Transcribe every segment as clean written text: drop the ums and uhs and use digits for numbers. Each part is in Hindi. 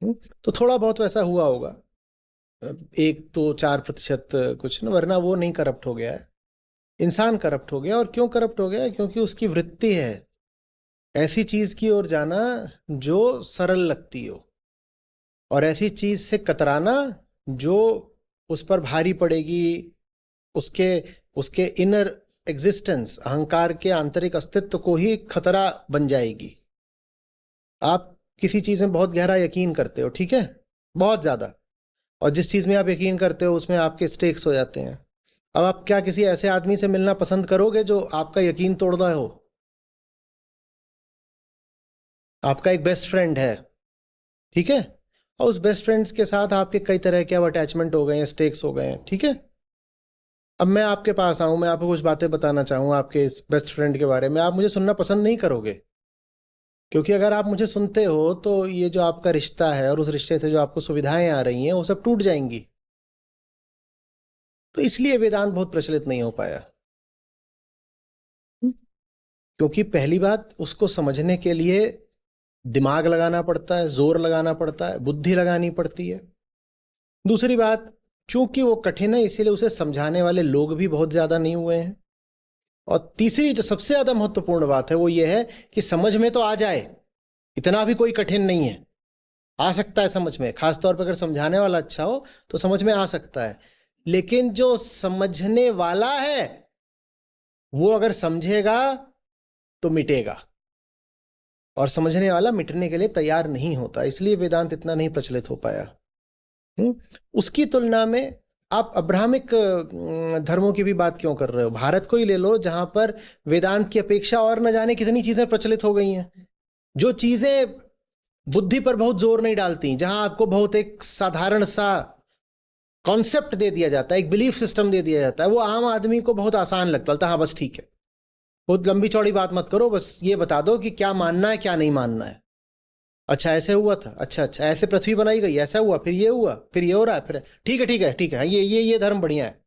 तो थोड़ा बहुत वैसा हुआ होगा, 1 तो 4% कुछ ना, वरना वो नहीं करप्ट हो गया है। इंसान करप्ट हो गया, और क्यों करप्ट हो गया है? क्योंकि उसकी वृत्ति है ऐसी चीज की ओर जाना जो सरल लगती हो, और ऐसी चीज से कतराना जो उस पर भारी पड़ेगी, उसके उसके इनर एग्जिस्टेंस, अहंकार के आंतरिक अस्तित्व को ही खतरा बन जाएगी। आप किसी चीज में बहुत गहरा यकीन करते हो, ठीक है, बहुत ज्यादा, और जिस चीज में आप यकीन करते हो उसमें आपके स्टेक्स हो जाते हैं। अब आप क्या किसी ऐसे आदमी से मिलना पसंद करोगे जो आपका यकीन तोड़ रहा हो? आपका एक बेस्ट फ्रेंड है, ठीक है, और उस बेस्ट फ्रेंड्स के साथ आपके कई तरह के अब अटैचमेंट हो गए हैं, स्टेक्स हो गए हैं, ठीक है। अब मैं आपके पास आऊं, मैं आपको कुछ बातें बताना चाहूँ आपके इस बेस्ट फ्रेंड के बारे में, आप मुझे सुनना पसंद नहीं करोगे, क्योंकि अगर आप मुझे सुनते हो तो ये जो आपका रिश्ता है और उस रिश्ते से जो आपको सुविधाएं आ रही हैं वो सब टूट जाएंगी। तो इसलिए वेदांत बहुत प्रचलित नहीं हो पाया। क्योंकि पहली बात, उसको समझने के लिए दिमाग लगाना पड़ता है, जोर लगाना पड़ता है, बुद्धि लगानी पड़ती है। दूसरी बात, चूंकि वो कठिन है इसीलिए उसे समझाने वाले लोग भी बहुत ज्यादा नहीं हुए हैं। और तीसरी जो सबसे ज्यादा महत्वपूर्ण बात है वो ये है कि समझ में तो आ जाए, इतना भी कोई कठिन नहीं है, आ सकता है समझ में, खासतौर पर अगर समझाने वाला अच्छा हो तो समझ में आ सकता है। लेकिन जो समझने वाला है वो अगर समझेगा तो मिटेगा, और समझने वाला मिटने के लिए तैयार नहीं होता, इसलिए वेदांत इतना नहीं प्रचलित हो पाया। हम्म? उसकी तुलना में आप अब्राहमिक धर्मों की भी बात क्यों कर रहे हो? भारत को ही ले लो, जहां पर वेदांत की अपेक्षा और न जाने कितनी चीजें प्रचलित हो गई हैं, जो चीजें बुद्धि पर बहुत जोर नहीं डालती, जहां आपको बहुत एक साधारण सा कॉन्सेप्ट दे दिया जाता है, एक बिलीफ सिस्टम दे दिया जाता है, वो आम आदमी को बहुत आसान लगता है। हाँ बस ठीक है, बहुत लंबी चौड़ी बात मत करो, बस ये बता दो कि क्या मानना है क्या नहीं मानना है। अच्छा ऐसे हुआ था, अच्छा अच्छा, ऐसे पृथ्वी बनाई गई, ऐसा हुआ, फिर ये हुआ, फिर ये हो रहा है, फिर ठीक है ठीक है ठीक है, ये धर्म बढ़िया है,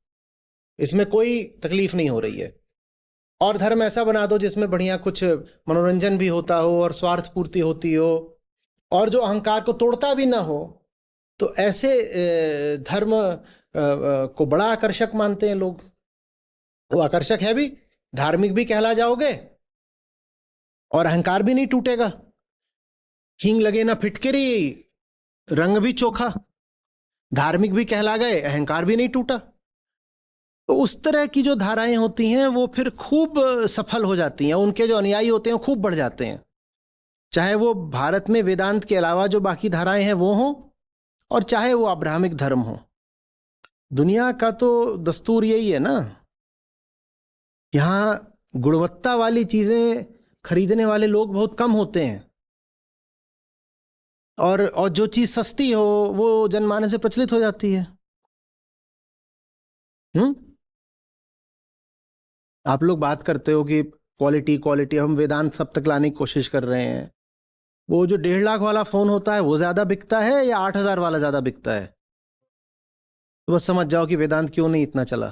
इसमें कोई तकलीफ नहीं हो रही है। और धर्म ऐसा बना दो जिसमें बढ़िया कुछ मनोरंजन भी होता हो और स्वार्थ पूर्ति होती हो, और जो अहंकार को तोड़ता भी ना हो। तो ऐसे धर्म को बड़ा आकर्षक मानते हैं लोग। वो आकर्षक है भी, धार्मिक भी कहला जाओगे, और अहंकार भी नहीं टूटेगा। हींग लगे ना फिटकरी, रंग भी चोखा, धार्मिक भी कहला गए, अहंकार भी नहीं टूटा। तो उस तरह की जो धाराएं होती हैं वो फिर खूब सफल हो जाती हैं, उनके जो अनुयायी होते हैं खूब बढ़ जाते हैं, चाहे वो भारत में वेदांत के अलावा जो बाकी धाराएं हैं वो हों, और चाहे वो अब्राहमिक धर्म हो। दुनिया का तो दस्तूर यही है ना, यहाँ गुणवत्ता वाली चीजें खरीदने वाले लोग बहुत कम होते हैं, और जो चीज सस्ती हो वो जनमानस से प्रचलित हो जाती है। हम्म आप लोग बात करते हो कि क्वालिटी क्वालिटी, हम वेदांत सब तक लाने की कोशिश कर रहे हैं। वो जो 1.5 लाख वाला फोन होता है वो ज्यादा बिकता है या 8,000 वाला ज्यादा बिकता है? तो बस समझ जाओ कि वेदांत क्यों नहीं इतना चला।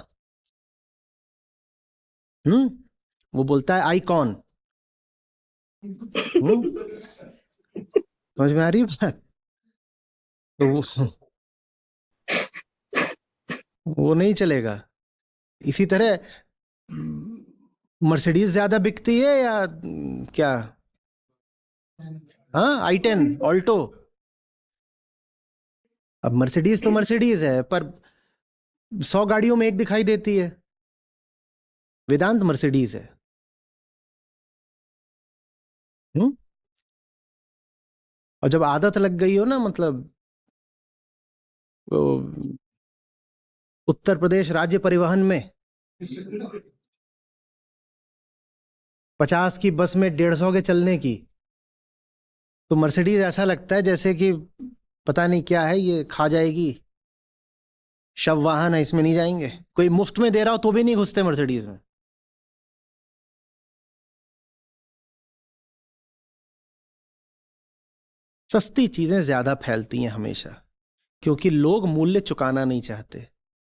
हम्म वो बोलता है आईकॉन। समझ में आ रही है बात? तो वो नहीं चलेगा। इसी तरह मर्सिडीज ज्यादा बिकती है या क्या? हाँ, I10 ऑल्टो। अब मर्सिडीज तो मर्सिडीज है, पर 100 गाड़ियों में एक दिखाई देती है। वेदांत मर्सिडीज है। हम्म और जब आदत लग गई हो ना, मतलब वो उत्तर प्रदेश राज्य परिवहन में 50 की बस में 150 के चलने की, तो मर्सिडीज ऐसा लगता है जैसे कि पता नहीं क्या है, ये खा जाएगी, शव वाहन है, इसमें नहीं जाएंगे। कोई मुफ्त में दे रहा हो तो भी नहीं घुसते मर्सिडीज में। सस्ती चीजें ज्यादा फैलती हैं हमेशा, क्योंकि लोग मूल्य चुकाना नहीं चाहते।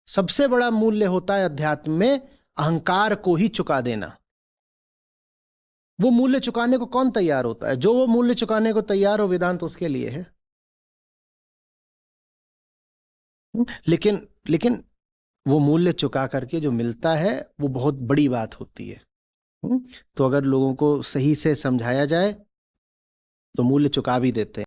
सबसे बड़ा मूल्य होता है अध्यात्म में अहंकार को ही चुका देना। वो मूल्य चुकाने को कौन तैयार होता है? जो वो मूल्य चुकाने को तैयार हो, वेदांत उसके लिए है। लेकिन लेकिन वो मूल्य चुका करके जो मिलता है वो बहुत बड़ी बात होती है। तो अगर लोगों को सही से समझाया जाए तो मूल्य चुका भी देते हैं।